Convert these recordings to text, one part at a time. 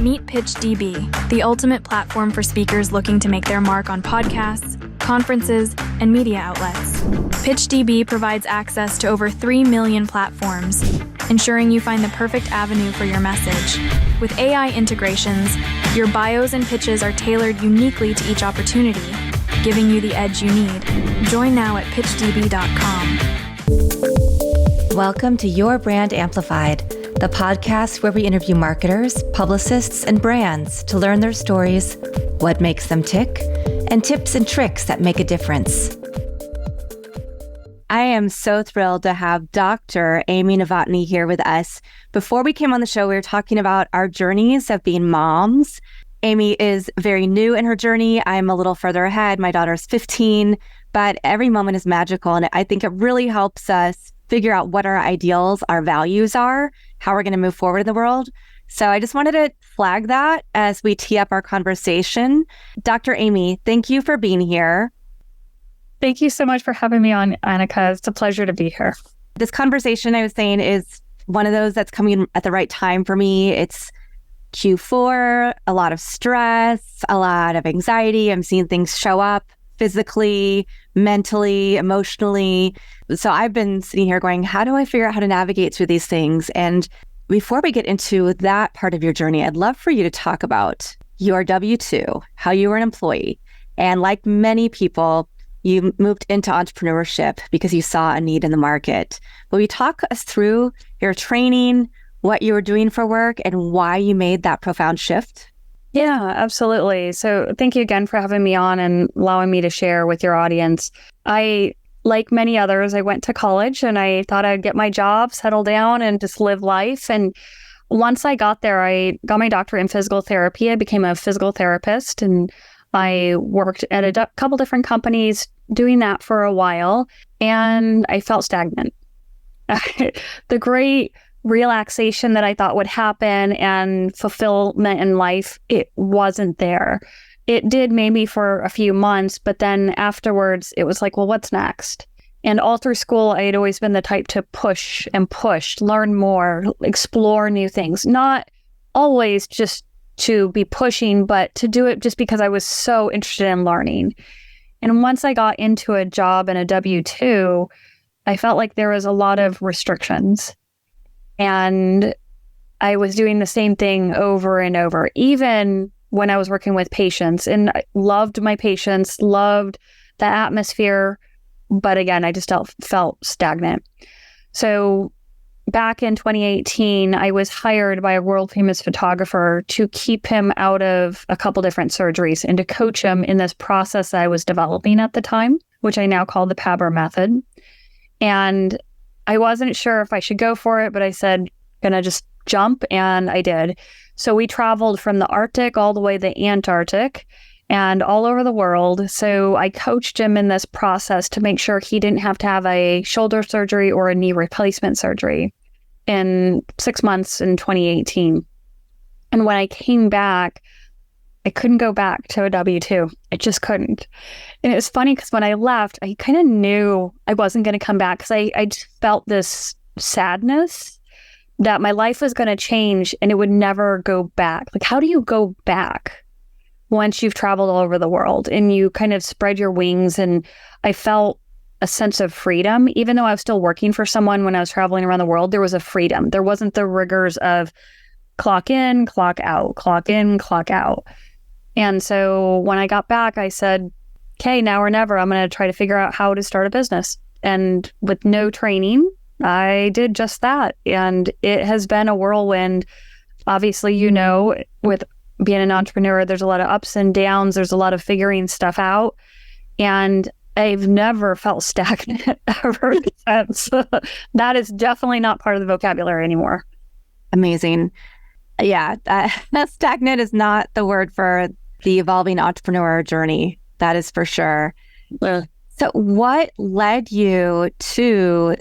Meet PitchDB, the ultimate platform for speakers looking to make their mark on podcasts, conferences, and media outlets. PitchDB provides access to over 3 million platforms, ensuring you find the perfect avenue for your message. With AI integrations, your bios and pitches are tailored uniquely to each opportunity, giving you the edge you need. Join now at pitchdb.com. Welcome to Your Brand Amplified, the podcast where we interview marketers, publicists, and brands to learn their stories, what makes them tick, and tips and tricks that make a difference. I am so thrilled to have Dr. Amy Novotny here with us. Before we came on the show, we were talking about our journeys of being moms. Amy is very new in her journey. I'm a little further ahead. My daughter's 15, but every moment is magical. And I think it really helps us figure out what our ideals, our values are, how we're going to move forward in the world. So I just wanted to flag that as we tee up our conversation. Dr. Amy, thank you for being here. Thank you so much for having me on, Annika. It's a pleasure to be here. This conversation, I was saying, is one of those that's coming at the right time for me. It's Q4, a lot of stress, a lot of anxiety. I'm seeing things show up physically, mentally, emotionally. So I've been sitting here going, how do I figure out how to navigate through these things? And before we get into that part of your journey, I'd love for you to talk about your W-2, how you were an employee. And like many people, you moved into entrepreneurship because you saw a need in the market. Will you talk us through your training, what you were doing for work, and why you made that profound shift? Yeah, absolutely. So thank you again for having me on and allowing me to share with your audience. Like many others, I went to college and I thought I'd get my job, settle down, and just live life. And once I got there, I got my doctorate in physical therapy. I became a physical therapist and I worked at a couple different companies doing that for a while, and I felt stagnant. The great relaxation that I thought would happen and fulfillment in life, it wasn't there. It did maybe for a few months, but then afterwards it was like, well, what's next? And all through school, I had always been the type to push, learn more, explore new things, not always just to be pushing, but to do it just because I was so interested in learning. And once I got into a job and a W-2, I felt like there was a lot of restrictions. And I was doing the same thing over and over, even when I was working with patients. And I loved my patients, loved the atmosphere. But again, I just felt stagnant. So back in 2018, I was hired by a world famous photographer to keep him out of a couple different surgeries and to coach him in this process I was developing at the time, which I now call the PABR method. And I wasn't sure if I should go for it, but I said, gonna just jump, and I did. So we traveled from the Arctic all the way to the Antarctic and all over the world. So I coached him in this process to make sure he didn't have to have a shoulder surgery or a knee replacement surgery in 6 months in 2018. And when I came back, I couldn't go back to a W-2. I just couldn't. And it was funny because when I left, I kind of knew I wasn't going to come back because I just felt this sadness that my life was going to change and it would never go back. Like, how do you go back once you've traveled all over the world and you kind of spread your wings? And I felt a sense of freedom. Even though I was still working for someone when I was traveling around the world, there was a freedom. There wasn't the rigors of clock in, clock out, clock in, clock out. And so when I got back, I said, okay, now or never, I'm going to try to figure out how to start a business. And with no training, I did just that. And it has been a whirlwind. Obviously, you know, with being an entrepreneur, there's a lot of ups and downs. There's a lot of figuring stuff out. And I've never felt stagnant ever since. That is definitely not part of the vocabulary anymore. Amazing. Yeah, that stagnant is not the word for the evolving entrepreneur journey. That is for sure. So what led you to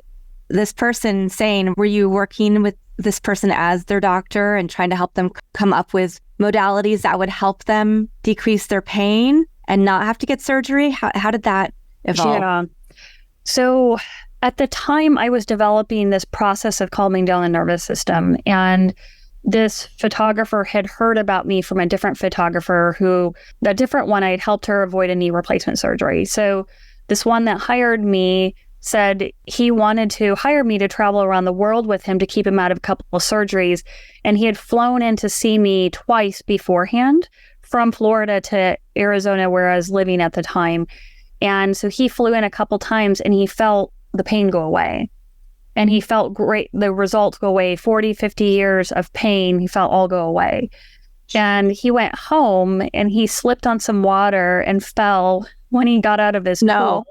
this person saying, were you working with this person as their doctor and trying to help them come up with modalities that would help them decrease their pain and not have to get surgery? How did that evolve? Yeah. So at the time, I was developing this process of calming down the nervous system. And this photographer had heard about me from a different photographer that different one, I had helped her avoid a knee replacement surgery. So this one that hired me said he wanted to hire me to travel around the world with him to keep him out of a couple of surgeries. And he had flown in to see me twice beforehand from Florida to Arizona, where I was living at the time. And so he flew in a couple times and he felt the pain go away. And he felt great. The results go away, 40, 50 years of pain. He felt all go away. And he went home and he slipped on some water and fell when he got out of his pool.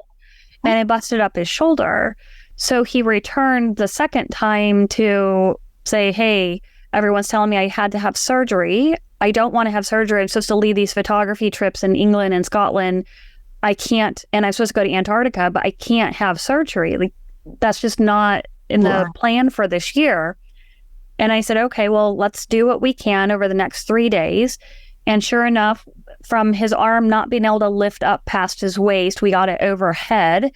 And it busted up his shoulder. So he returned the second time to say, hey, everyone's telling me I had to have surgery. I don't want to have surgery. I'm supposed to lead these photography trips in England and Scotland. I can't, and I'm supposed to go to Antarctica, but I can't have surgery. Like, that's just not in the plan for this year. And I said, okay, well, let's do what we can over the next 3 days. And sure enough, from his arm not being able to lift up past his waist, we got it overhead.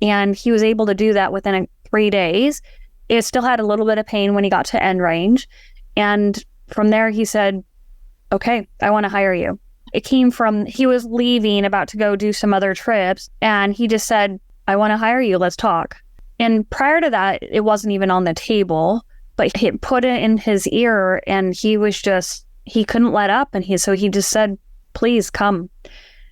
And he was able to do that within 3 days. It still had a little bit of pain when he got to end range. And from there, he said, okay, I want to hire you. It came from, he was leaving, about to go do some other trips. And he just said, I want to hire you. Let's talk. And prior to that, it wasn't even on the table, but he put it in his ear and he was just, he couldn't let up. And so he just said, please come.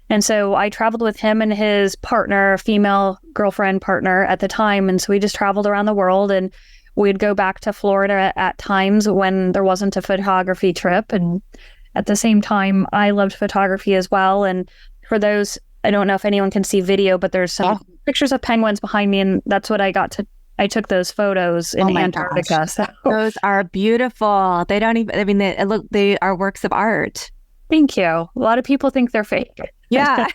And so I traveled with him and his partner, female girlfriend partner at the time. And so we just traveled around the world, and we'd go back to Florida at times when there wasn't a photography trip. And at the same time, I loved photography as well. And for those, I don't know if anyone can see video, but there's some pictures of penguins behind me. And that's what I took those photos in Antarctica. So. Those are beautiful. They don't even, I mean, they are works of art. Thank you. A lot of people think they're fake. Yeah.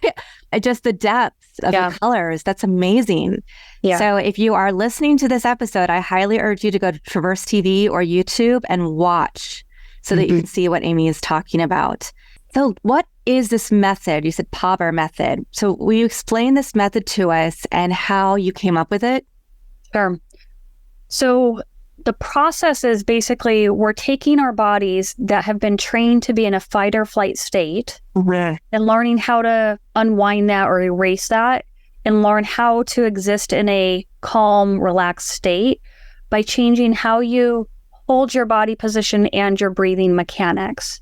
Just the depth of the colors. That's amazing. Yeah. So if you are listening to this episode, I highly urge you to go to Traverse TV or YouTube and watch so that you can see what Amy is talking about. So what is this method? You said PABR method. So will you explain this method to us and how you came up with it? Sure. So the process is basically we're taking our bodies that have been trained to be in a fight or flight state and learning how to unwind that or erase that and learn how to exist in a calm, relaxed state by changing how you hold your body position and your breathing mechanics.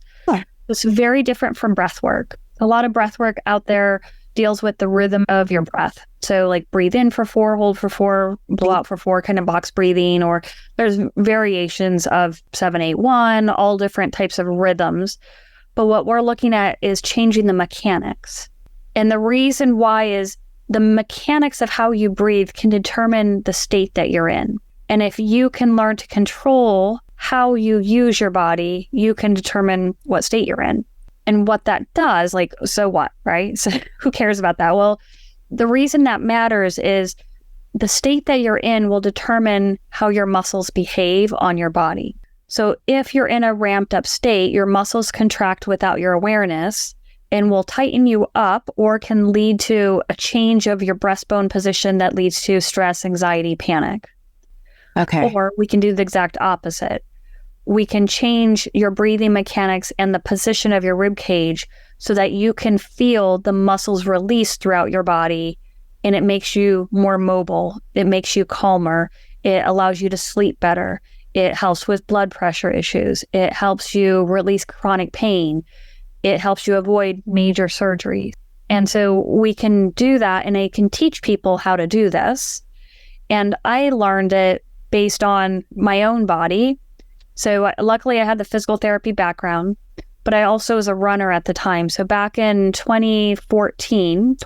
It's very different from breath work. A lot of breath work out there deals with the rhythm of your breath. So like breathe in for 4, hold for 4, blow out for 4, kind of box breathing, or there's variations of 7-8-1, all different types of rhythms. But what we're looking at is changing the mechanics. And the reason why is the mechanics of how you breathe can determine the state that you're in. And if you can learn to control how you use your body, you can determine what state you're in. And what that does, like, so what, right? So who cares about that? Well, the reason that matters is the state that you're in will determine how your muscles behave on your body. So if you're in a ramped up state, your muscles contract without your awareness and will tighten you up, or can lead to a change of your breastbone position that leads to stress, anxiety, panic. Okay. Or we can do the exact opposite. We can change your breathing mechanics and the position of your rib cage so that you can feel the muscles release throughout your body, and it makes you more mobile. It makes you calmer. It allows you to sleep better. It helps with blood pressure issues. It helps you release chronic pain. It helps you avoid major surgeries. And so we can do that, and I can teach people how to do this. And I learned it based on my own body. So luckily I had the physical therapy background, but I also was a runner at the time. So back in 2013,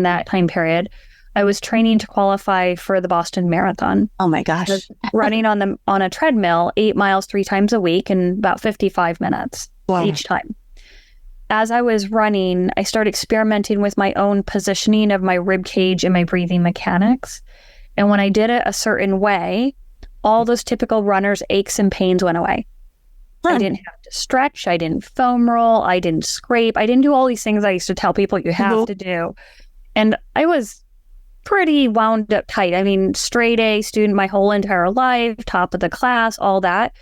that time period, I was training to qualify for the Boston Marathon. Oh my gosh. I was running on a treadmill 8 miles 3 times a week in about 55 minutes each time. As I was running, I started experimenting with my own positioning of my rib cage and my breathing mechanics. And when I did it a certain way, all those typical runners' aches and pains went away. I didn't have to stretch. I didn't foam roll. I didn't scrape. I didn't do all these things I used to tell people you have to do. And I was pretty wound up tight. I mean, straight A student my whole entire life, top of the class, all that.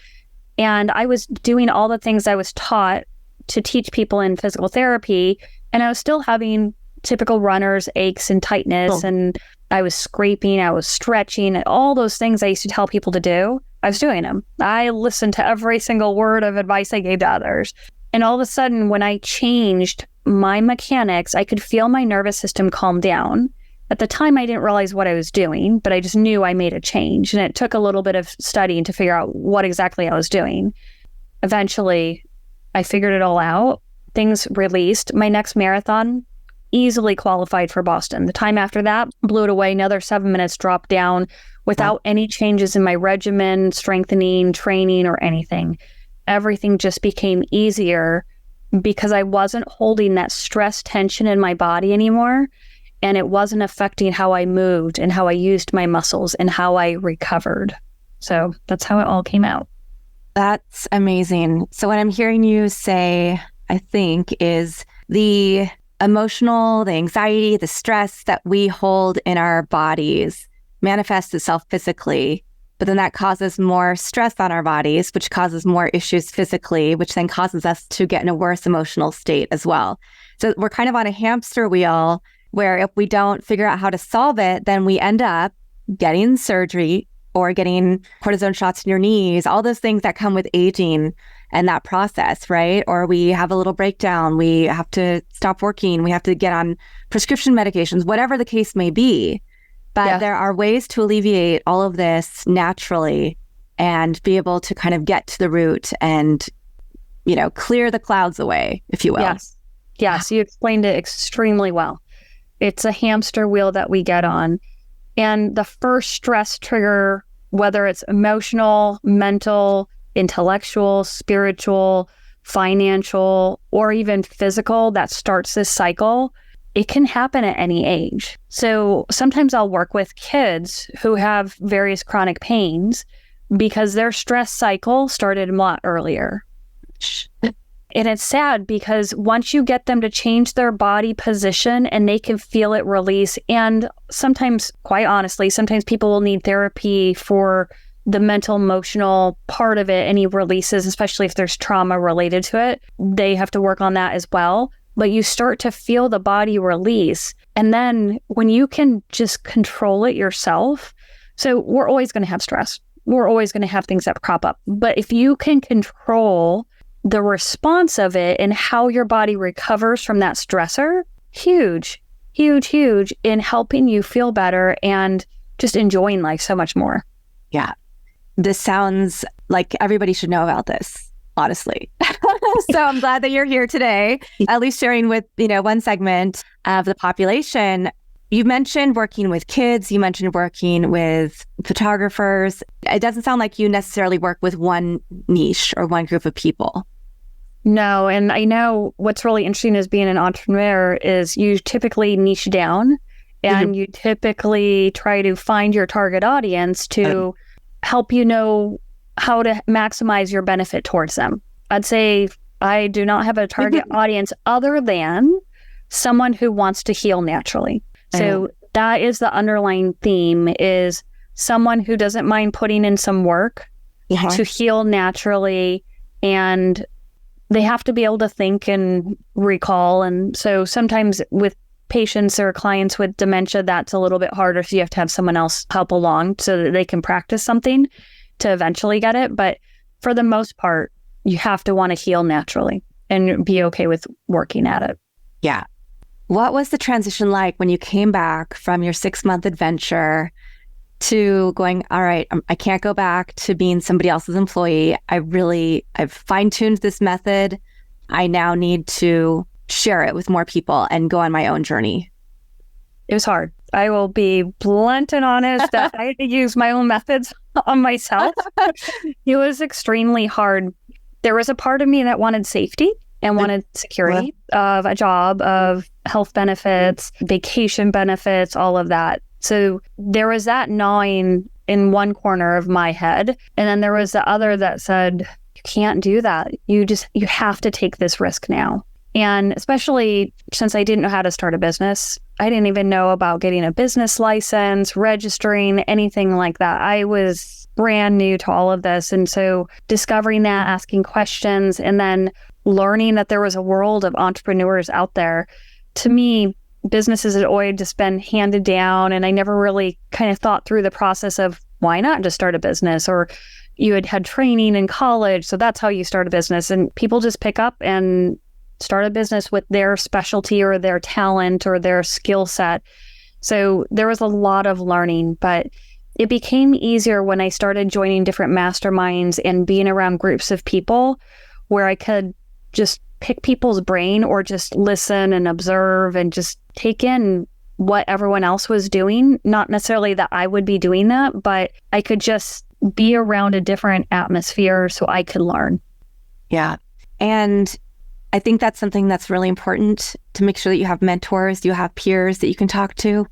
And I was doing all the things I was taught to teach people in physical therapy. And I was still having typical runner's aches and tightness. And I was scraping, I was stretching, and all those things I used to tell people to do. I was doing them. I listened to every single word of advice I gave to others. And all of a sudden, when I changed my mechanics, I could feel my nervous system calm down. At the time, I didn't realize what I was doing, but I just knew I made a change. And it took a little bit of studying to figure out what exactly I was doing. Eventually, I figured it all out. Things released. My next marathon, easily qualified for Boston. The time after that, blew it away. Another 7 minutes dropped down without any changes in my regimen, strengthening, training, or anything. Everything just became easier because I wasn't holding that stress tension in my body anymore. And it wasn't affecting how I moved and how I used my muscles and how I recovered. So that's how it all came out. That's amazing. So what I'm hearing you say, I think, is the emotional, the anxiety, the stress that we hold in our bodies manifests itself physically, but then that causes more stress on our bodies, which causes more issues physically, which then causes us to get in a worse emotional state as well. So we're kind of on a hamster wheel where if we don't figure out how to solve it, then we end up getting surgery or getting cortisone shots in your knees, all those things that come with aging and that process, right? Or we have a little breakdown, we have to stop working, we have to get on prescription medications, whatever the case may be. But there are ways to alleviate all of this naturally and be able to kind of get to the root and, you know, clear the clouds away, if you will. Yes, you explained it extremely well. It's a hamster wheel that we get on. And the first stress trigger, whether it's emotional, mental, intellectual, spiritual, financial, or even physical, that starts this cycle, it can happen at any age. So sometimes I'll work with kids who have various chronic pains because their stress cycle started a lot earlier. And it's sad because once you get them to change their body position and they can feel it release, and sometimes, quite honestly, sometimes people will need therapy for the mental, emotional part of it, any releases, especially if there's trauma related to it, they have to work on that as well. But you start to feel the body release. And then when you can just control it yourself, so we're always going to have stress. We're always going to have things that crop up. But if you can control the response of it and how your body recovers from that stressor, huge in helping you feel better and just enjoying life so much more. Yeah. This sounds like everybody should know about this, honestly. So I'm glad that you're here today, at least sharing with, you know, one segment of the population. You mentioned working with kids, you mentioned working with photographers. It doesn't sound like you necessarily work with one niche or one group of people. No, and I know what's really interesting is being an entrepreneur is you typically niche down and you typically try to find your target audience to help you know how to maximize your benefit towards them. I'd say I do not have a target audience other than someone who wants to heal naturally. So that is the underlying theme, is someone who doesn't mind putting in some work to heal naturally, and they have to be able to think and recall. And so sometimes with patients or clients with dementia, that's a little bit harder. So you have to have someone else help along so that they can practice something to eventually get it. But for the most part, you have to want to heal naturally and be okay with working at it. Yeah. What was the transition like when you came back from your 6-month adventure to going, all right, I can't go back to being somebody else's employee. I've fine-tuned this method. I now need to share it with more people and go on my own journey. It was hard. I will be blunt and honest that I had to use my own methods on myself. It was extremely hard. There was a part of me that wanted safety and wanted security of a job, of health benefits, vacation benefits, all of that. So there was that gnawing in one corner of my head. And then there was the other that said, you can't do that. You have to take this risk now. And especially since I didn't know how to start a business, I didn't even know about getting a business license, registering, anything like that. I was brand new to all of this. And so discovering that, asking questions, and then learning that there was a world of entrepreneurs out there. To me, businesses had always just been handed down, and I never really kind of thought through the process of why not just start a business, or you had training in college, so that's how you start a business. And people just pick up and start a business with their specialty or their talent or their skill set. So there was a lot of learning, but it became easier when I started joining different masterminds and being around groups of people where I could just pick people's brain or just listen and observe and just take in what everyone else was doing. Not necessarily that I would be doing that, but I could just be around a different atmosphere so I could learn. Yeah. And I think that's something that's really important, to make sure that you have mentors, you have peers that you can talk to.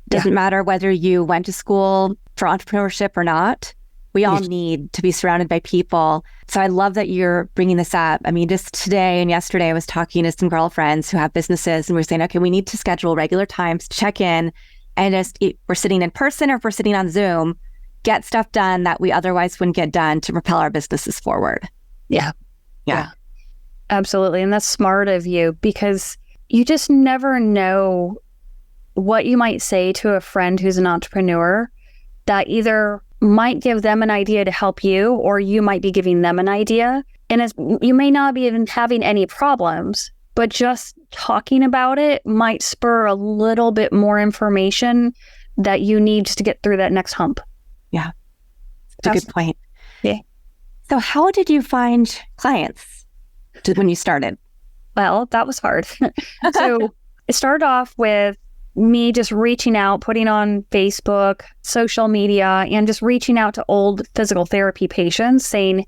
Doesn't matter whether you went to school for entrepreneurship or not. We all need to be surrounded by people. So I love that you're bringing this up. I mean, just today and yesterday, I was talking to some girlfriends who have businesses, and we're saying, okay, we need to schedule regular times to check in, and just we're sitting in person or if we're sitting on Zoom, get stuff done that we otherwise wouldn't get done to propel our businesses forward. Yeah. Absolutely. And that's smart of you, because you just never know what you might say to a friend who's an entrepreneur that either might give them an idea to help you, or you might be giving them an idea. And you may not be even having any problems, but just talking about it might spur a little bit more information that you need just to get through that next hump. Yeah. That's a good point. Yeah. So how did you find clients when you started? Well, that was hard. So it started off with me just reaching out, putting on Facebook, social media, and just reaching out to old physical therapy patients saying,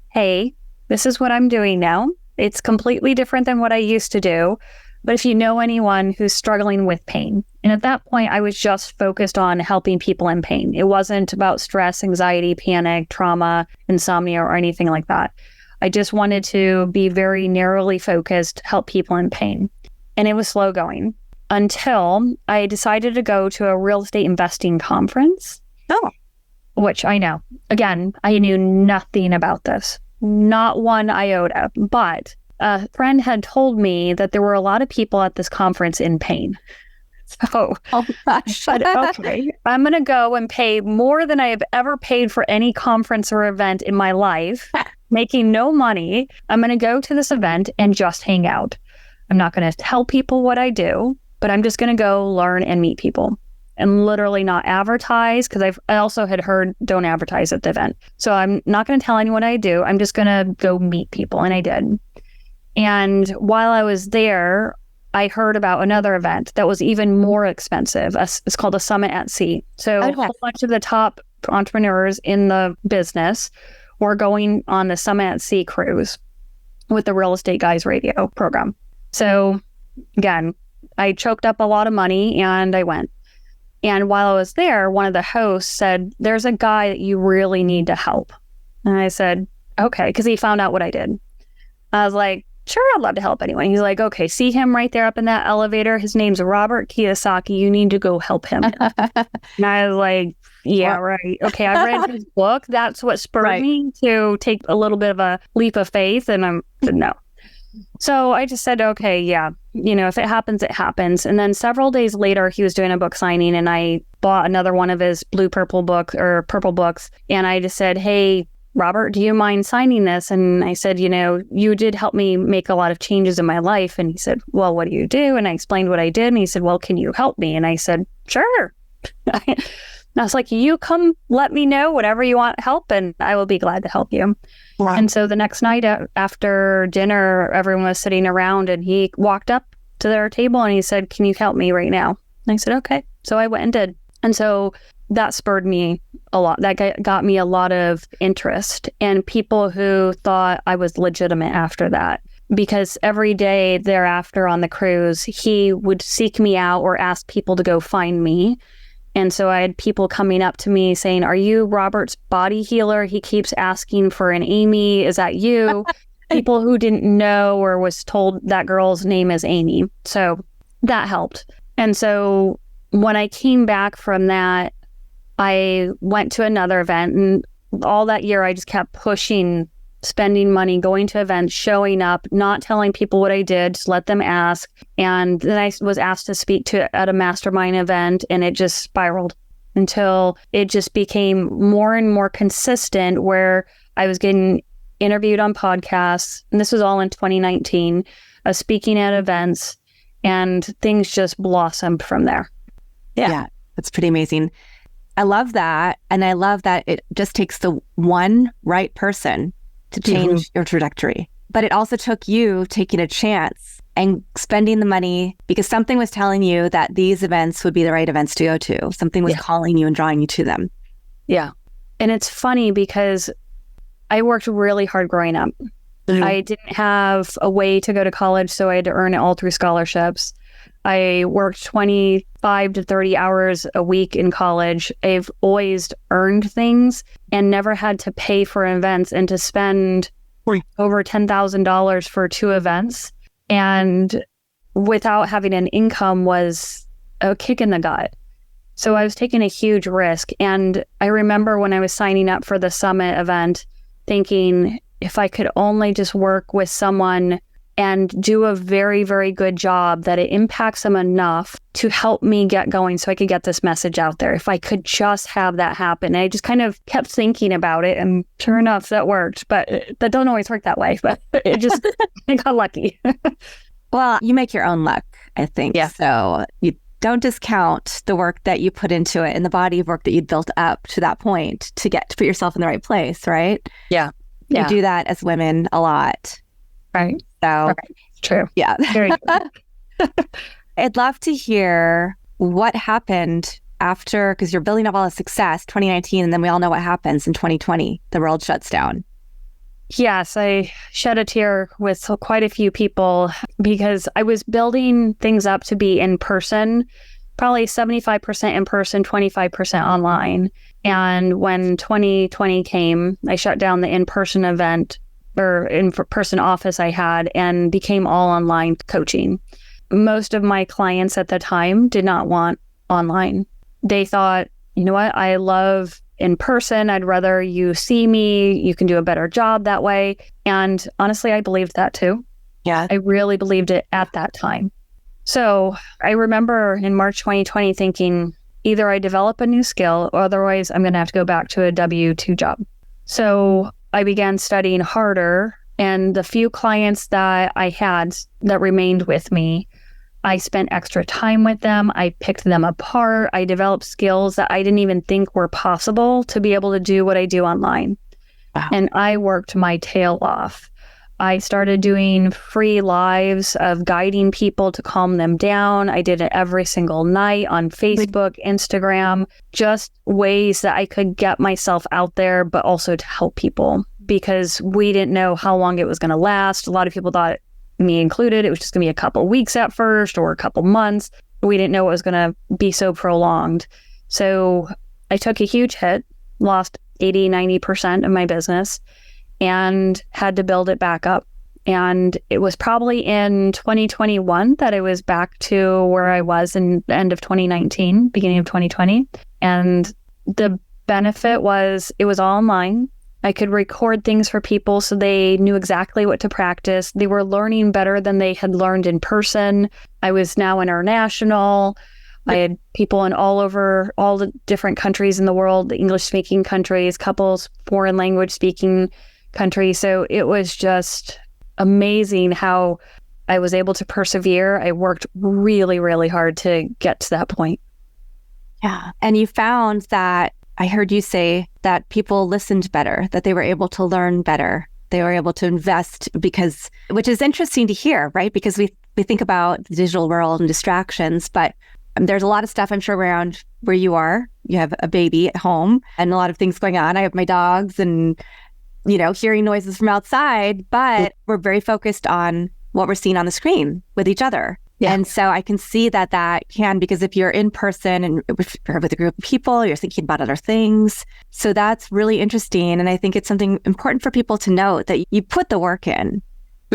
hey, this is what I'm doing now. It's completely different than what I used to do. But if you know anyone who's struggling with pain. And at that point, I was just focused on helping people in pain. It wasn't about stress, anxiety, panic, trauma, insomnia, or anything like that. I just wanted to be very narrowly focused, help people in pain. And it was slow going until I decided to go to a real estate investing conference. Oh. Which I know. Again, I knew nothing about this. Not one iota. But a friend had told me that there were a lot of people at this conference in pain. So I said, okay, I'm going to go and pay more than I have ever paid for any conference or event in my life, making no money. I'm going to go to this event and just hang out. I'm not going to tell people what I do, but I'm just going to go learn and meet people and literally not advertise, because I also had heard don't advertise at the event. So I'm not going to tell anyone what I do. I'm just going to go meet people. And I did. And while I was there, I heard about another event that was even more expensive. It's called a Summit at Sea. So a whole bunch of the top entrepreneurs in the business were going on the Summit at Sea cruise with the Real Estate Guys radio program. So again, I choked up a lot of money and I went. And while I was there, one of the hosts said, there's a guy that you really need to help. And I said, okay, because he found out what I did. I was like, sure, I'd love to help anyone. He's like, okay, see him right there up in that elevator? His name's Robert Kiyosaki. You need to go help him. And I was like, yeah, right. Okay, I read his book. That's what spurred me to take a little bit of a leap of faith. And I said, no. So I just said, okay, yeah, if it happens, it happens. And then several days later, he was doing a book signing and I bought another one of his purple books. And I just said, hey, Robert, do you mind signing this? And I said, you did help me make a lot of changes in my life. And he said, well, what do you do? And I explained what I did. And he said, well, can you help me? And I said, sure. And I was like, you come let me know whatever you want help, and I will be glad to help you. Wow. And so the next night after dinner, everyone was sitting around and he walked up to their table and he said, can you help me right now? And I said, okay. So I went and did. And so that spurred me a lot. That got me a lot of interest and people who thought I was legitimate after that. Because every day thereafter on the cruise, he would seek me out or ask people to go find me. And so I had people coming up to me saying, are you Robert's body healer? He keeps asking for an Amy. Is that you? People who didn't know or was told that girl's name is Amy. So that helped. And so when I came back from that, I went to another event, and all that year I just kept pushing, spending money, going to events, showing up, not telling people what I did, just let them ask. And then I was asked to speak at a mastermind event, and it just spiraled until it just became more and more consistent, where I was getting interviewed on podcasts. And this was all in 2019, speaking at events, and things just blossomed from there. Yeah, that's pretty amazing. I love that. And I love that it just takes the one right person to change your trajectory. But it also took you taking a chance and spending the money because something was telling you that these events would be the right events to go to. Something was calling you and drawing you to them. Yeah. And it's funny because I worked really hard growing up. I didn't have a way to go to college, so I had to earn it all through scholarships. I worked 25 to 30 hours a week in college. I've always earned things and never had to pay for events, and to spend over $10,000 for 2 events and without having an income was a kick in the gut. So I was taking a huge risk. And I remember when I was signing up for the summit event thinking, if I could only just work with someone and do a very, very good job that it impacts them enough to help me get going so I could get this message out there. If I could just have that happen. And I just kind of kept thinking about it, and sure enough, that worked. But that don't always work that way, but it just, I got lucky. Well, you make your own luck, I think. Yeah. So you don't discount the work that you put into it and the body of work that you built up to that point to put yourself in the right place, right? Yeah. You do that as women a lot. Right. So, right. True. Yeah. Very good. I'd love to hear what happened after, because you're building up all the success, 2019, and then we all know what happens in 2020. The world shuts down. Yes, I shed a tear with quite a few people because I was building things up to be in person, probably 75% in person, 25% online. And when 2020 came, I shut down the in-person event or in-person office I had and became all online coaching. Most of my clients at the time did not want online. They thought, you know what, I love in person. I'd rather you see me. You can do a better job that way. And honestly, I believed that too. Yeah. I really believed it at that time. So I remember in March 2020 thinking, either I develop a new skill or otherwise I'm going to have to go back to a W-2 job. So I began studying harder, and the few clients that I had that remained with me, I spent extra time with them. I picked them apart. I developed skills that I didn't even think were possible to be able to do what I do online. Wow. And I worked my tail off. I started doing free lives of guiding people to calm them down. I did it every single night on Facebook, Instagram, just ways that I could get myself out there, but also to help people, because we didn't know how long it was going to last. A lot of people thought, me included, it was just going to be a couple weeks at first or a couple months. We didn't know it was going to be so prolonged. So I took a huge hit, lost 80, 90% of my business, and had to build it back up. And it was probably in 2021 that I was back to where I was in the end of 2019, beginning of 2020. And the benefit was it was all online. I could record things for people so they knew exactly what to practice. They were learning better than they had learned in person. I was now international. I had people in all the different countries in the world, the English-speaking countries, couples, foreign language-speaking countries. So it was just amazing how I was able to persevere. I worked really, really hard to get to that point. Yeah. And you found that, I heard you say that people listened better, that they were able to learn better. They were able to invest which is interesting to hear, right? Because we think about the digital world and distractions, but there's a lot of stuff I'm sure around where you are. You have a baby at home and a lot of things going on. I have my dogs and, hearing noises from outside, but we're very focused on what we're seeing on the screen with each other. Yeah. And so I can see that can, because if you're in person and with a group of people, you're thinking about other things. So that's really interesting. And I think it's something important for people to note that you put the work in.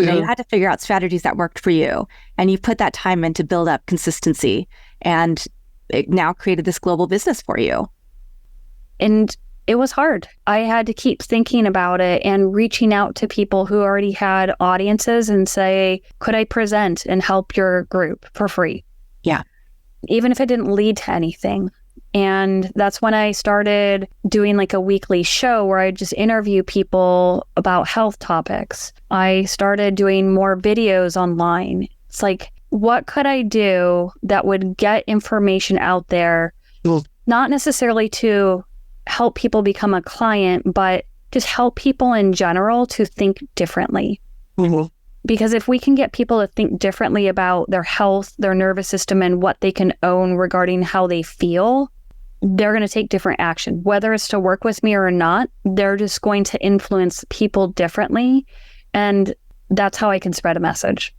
You had to figure out strategies that worked for you. And you put that time in to build up consistency. And it now created this global business for you. And it was hard. I had to keep thinking about it and reaching out to people who already had audiences and say, could I present and help your group for free? Yeah. Even if it didn't lead to anything. And that's when I started doing like a weekly show where I just interview people about health topics. I started doing more videos online. It's like, what could I do that would get information out there, not necessarily to help people become a client, but just help people in general to think differently. Because if we can get people to think differently about their health, their nervous system, and what they can own regarding how they feel, they're going to take different action. Whether it's to work with me or not, they're just going to influence people differently. And that's how I can spread a message.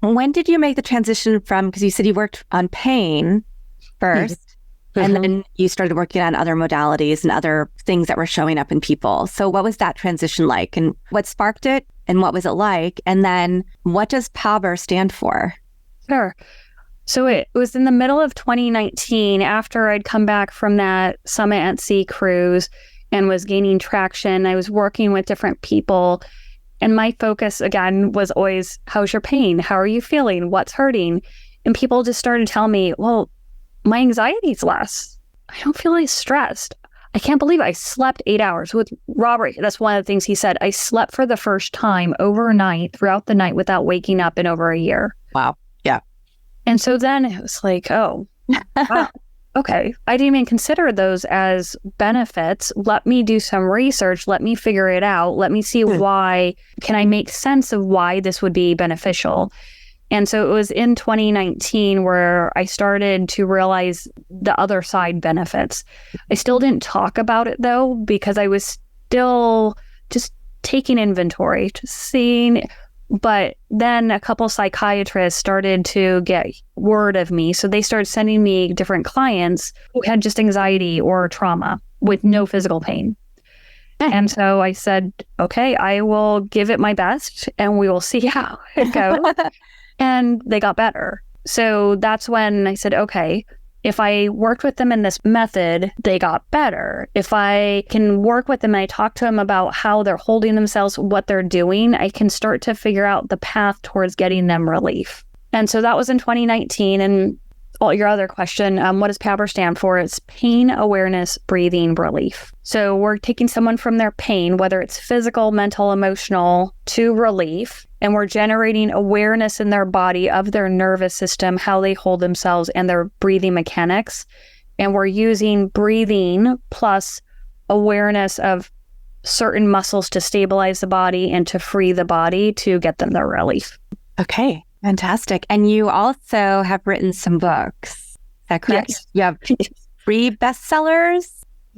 When did you make the transition from, because you said you worked on pain first, and then you started working on other modalities and other things that were showing up in people. So what was that transition like, and what sparked it, and what was it like? And then what does PABR stand for? Sure. So it was in the middle of 2019, after I'd come back from that Summit at Sea cruise and was gaining traction. I was working with different people. And my focus, again, was always, how's your pain? How are you feeling? What's hurting? And people just started telling me, well, my anxiety's less. I don't feel as stressed. I can't believe I slept 8 hours with Robert. That's one of the things he said. I slept for the first time overnight throughout the night without waking up in over a year. Wow. Yeah. And so then it was like, oh, wow, okay. I didn't even consider those as benefits. Let me do some research. Let me figure it out. Let me see why. Can I make sense of why this would be beneficial? And so it was in 2019 where I started to realize the other side benefits. I still didn't talk about it though, because I was still just taking inventory, just seeing. But then a couple psychiatrists started to get word of me. So they started sending me different clients who had just anxiety or trauma with no physical pain. And so I said, okay, I will give it my best and we will see how it goes. And they got better. So that's when I said, okay, if I worked with them in this method, they got better. If I can work with them and I talk to them about how they're holding themselves, what they're doing, I can start to figure out the path towards getting them relief. And so that was in 2019. And your other question, what does PABR stand for? It's pain awareness, breathing, relief. So we're taking someone from their pain, whether it's physical, mental, emotional, to relief. And we're generating awareness in their body of their nervous system, how they hold themselves, and their breathing mechanics. And we're using breathing plus awareness of certain muscles to stabilize the body and to free the body to get them their relief. Okay, fantastic. And you also have written some books. Is that correct? Yes. You have 3 bestsellers?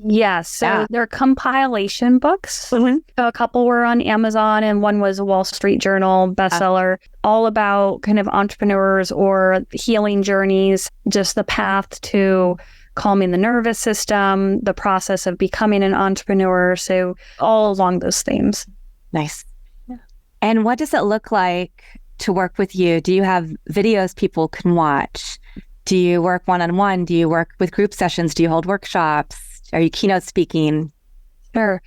Yes. So they're compilation books. So a couple were on Amazon and one was a Wall Street Journal bestseller, all about kind of entrepreneurs or healing journeys, just the path to calming the nervous system, the process of becoming an entrepreneur. So all along those themes. Nice. Yeah. And what does it look like to work with you? Do you have videos people can watch? Do you work one-on-one? Do you work with group sessions? Do you hold workshops? Are you keynote speaking? Sure.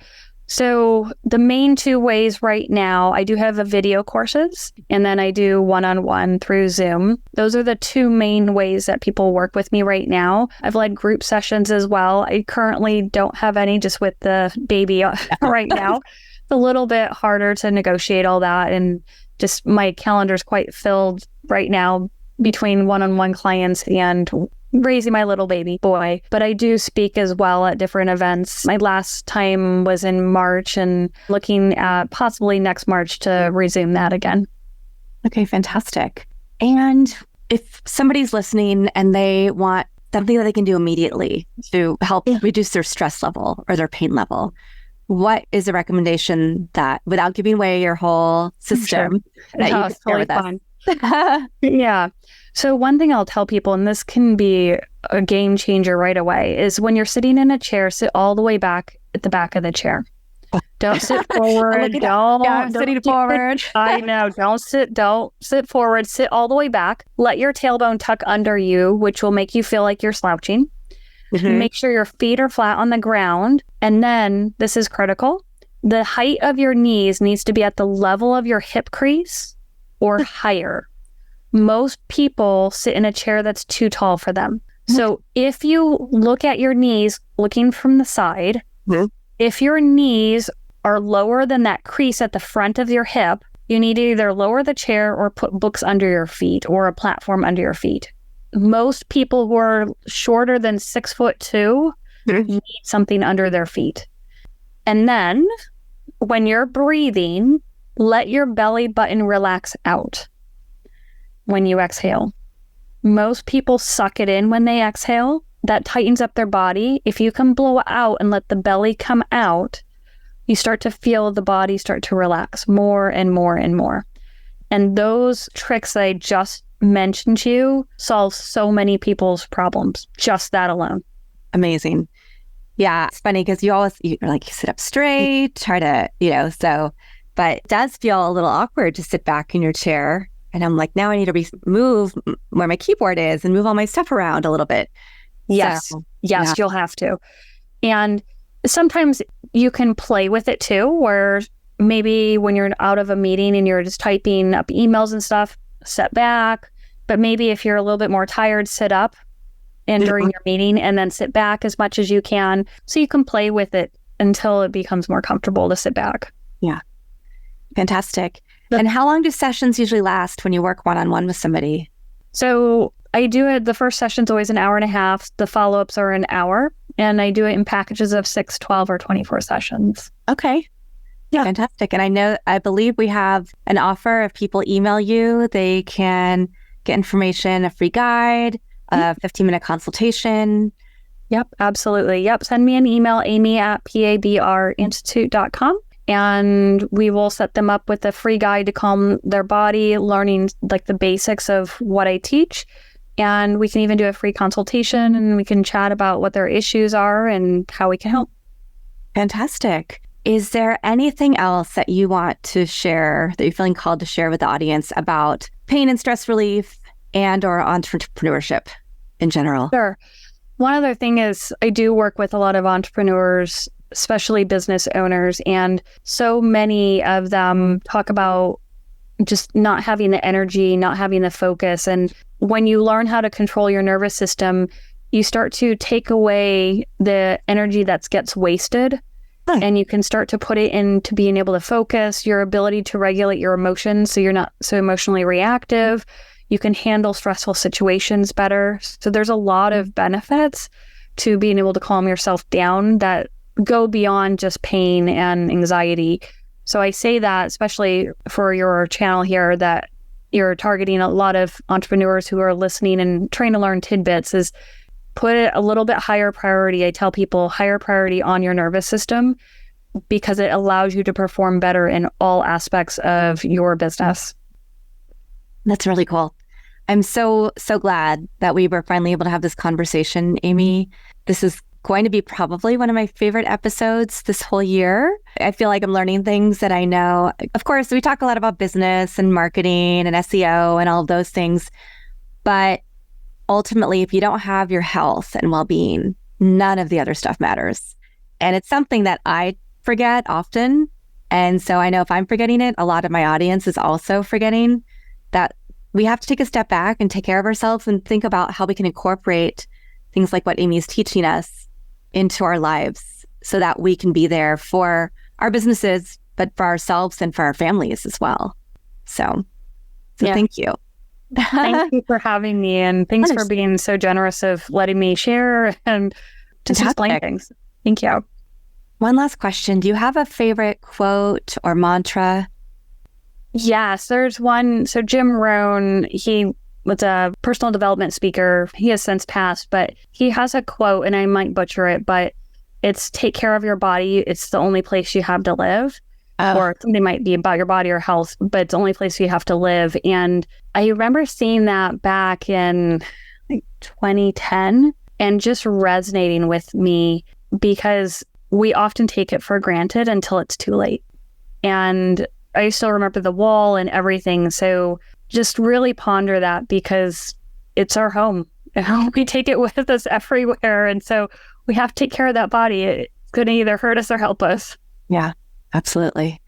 So the main 2 ways right now, I do have a video courses and then I do one-on-one through Zoom. Those are the 2 main ways that people work with me right now. I've led group sessions as well. I currently don't have any just with the baby right now. It's a little bit harder to negotiate all that. And just my calendar's quite filled right now between one-on-one clients and raising my little baby boy. But I do speak as well at different events. My last time was in March and looking at possibly next March to resume that again. Okay, fantastic. And if somebody's listening and they want something that they can do immediately to help reduce their stress level or their pain level, what is a recommendation that, without giving away your whole system, that you can share with us? Yeah. So one thing I'll tell people, and this can be a game changer right away, is when you're sitting in a chair, sit all the way back at the back of the chair. Don't sit forward. Don't sitting forward. I know. Don't sit forward. Sit all the way back. Let your tailbone tuck under you, which will make you feel like you're slouching. Make sure your feet are flat on the ground. And then, this is critical, the height of your knees needs to be at the level of your hip crease or higher. Most people sit in a chair that's too tall for them. So if you look at your knees looking from the side, if your knees are lower than that crease at the front of your hip, you need to either lower the chair or put books under your feet or a platform under your feet. Most people who are shorter than 6'2" need something under their feet. And then when you're breathing, let your belly button relax out when you exhale. Most people suck it in when they exhale. That tightens up their body. If you can blow out and let the belly come out, you start to feel the body start to relax more and more and more. And those tricks that I just mentioned to you solve so many people's problems. Just that alone. Amazing. Yeah, it's funny because you sit up straight, try to, but it does feel a little awkward to sit back in your chair. And I'm like, now I need to move where my keyboard is and move all my stuff around a little bit. Yes, you'll have to. And sometimes you can play with it too, where maybe when you're out of a meeting and you're just typing up emails and stuff, sit back. But maybe if you're a little bit more tired, sit up and during your meeting and then sit back as much as you can. So you can play with it until it becomes more comfortable to sit back. Yeah. Fantastic. And how long do sessions usually last when you work one-on-one with somebody? So I do it, the first session's always an hour and a half. The follow-ups are an hour. And I do it in packages of 6, 12, or 24 sessions. Okay. Yeah. Fantastic. And I believe we have an offer. If people email you, they can get information, a free guide, a 15-minute consultation. Yep, absolutely. Yep. Send me an email, amy@pabrinstitute.com. And we will set them up with a free guide to calm their body, learning like the basics of what I teach. And we can even do a free consultation and we can chat about what their issues are and how we can help. Fantastic. Is there anything else that you want to share, that you're feeling called to share with the audience about pain and stress relief and or entrepreneurship in general? Sure. One other thing is I do work with a lot of entrepreneurs, especially business owners, and so many of them talk about just not having the energy, not having the focus. And when you learn how to control your nervous system, you start to take away the energy that gets wasted. And you can start to put it into being able to focus, your ability to regulate your emotions so you're not so emotionally reactive. You can handle stressful situations better. So there's a lot of benefits to being able to calm yourself down that go beyond just pain and anxiety. So I say that, especially for your channel here, that you're targeting a lot of entrepreneurs who are listening and trying to learn tidbits, is put it a little bit higher priority. I tell people higher priority on your nervous system because it allows you to perform better in all aspects of your business. That's really cool. I'm so glad that we were finally able to have this conversation, Amy. This is going to be probably one of my favorite episodes this whole year. I feel like I'm learning things that I know. Of course, we talk a lot about business and marketing and SEO and all of those things. But ultimately, if you don't have your health and well-being, none of the other stuff matters. And it's something that I forget often. And so I know if I'm forgetting it, a lot of my audience is also forgetting that we have to take a step back and take care of ourselves and think about how we can incorporate things like what Amy is teaching us into our lives so that we can be there for our businesses, but for ourselves and for our families as well. So Thank you. Thank you for having me, and thanks for being so generous of letting me share and just explain things. Thank you. One last question. Do you have a favorite quote or mantra? Yes, there's one. So Jim Rohn, he was a personal development speaker. He has since passed, but he has a quote, and I might butcher it, but it's take care of your body. It's the only place you have to live. Or something might be about your body or health, but it's the only place you have to live. And I remember seeing that back in 2010 and just resonating with me because we often take it for granted until it's too late. And I still remember the wall and everything. So just really ponder that, because it's our home. We take it with us everywhere. And so we have to take care of that body. It's going to either hurt us or help us. Yeah, absolutely.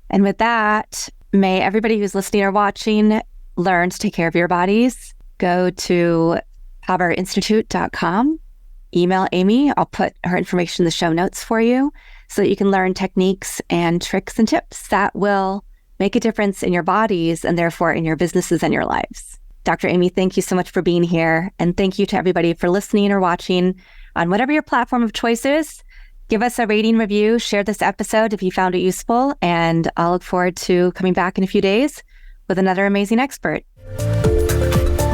And with that, may everybody who's listening or watching learn to take care of your bodies. Go to PABRinstitute.com. Email Amy. I'll put her information in the show notes for you so that you can learn techniques and tricks and tips that will make a difference in your bodies and therefore in your businesses and your lives. Dr. Amy, thank you so much for being here. And thank you to everybody for listening or watching on whatever your platform of choice is. Give us a rating, review, share this episode if you found it useful, and I'll look forward to coming back in a few days with another amazing expert.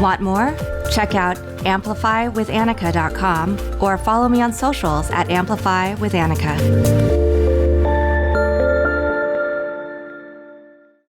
Want more? Check out amplifywithannika.com or follow me on socials at amplifywithannika.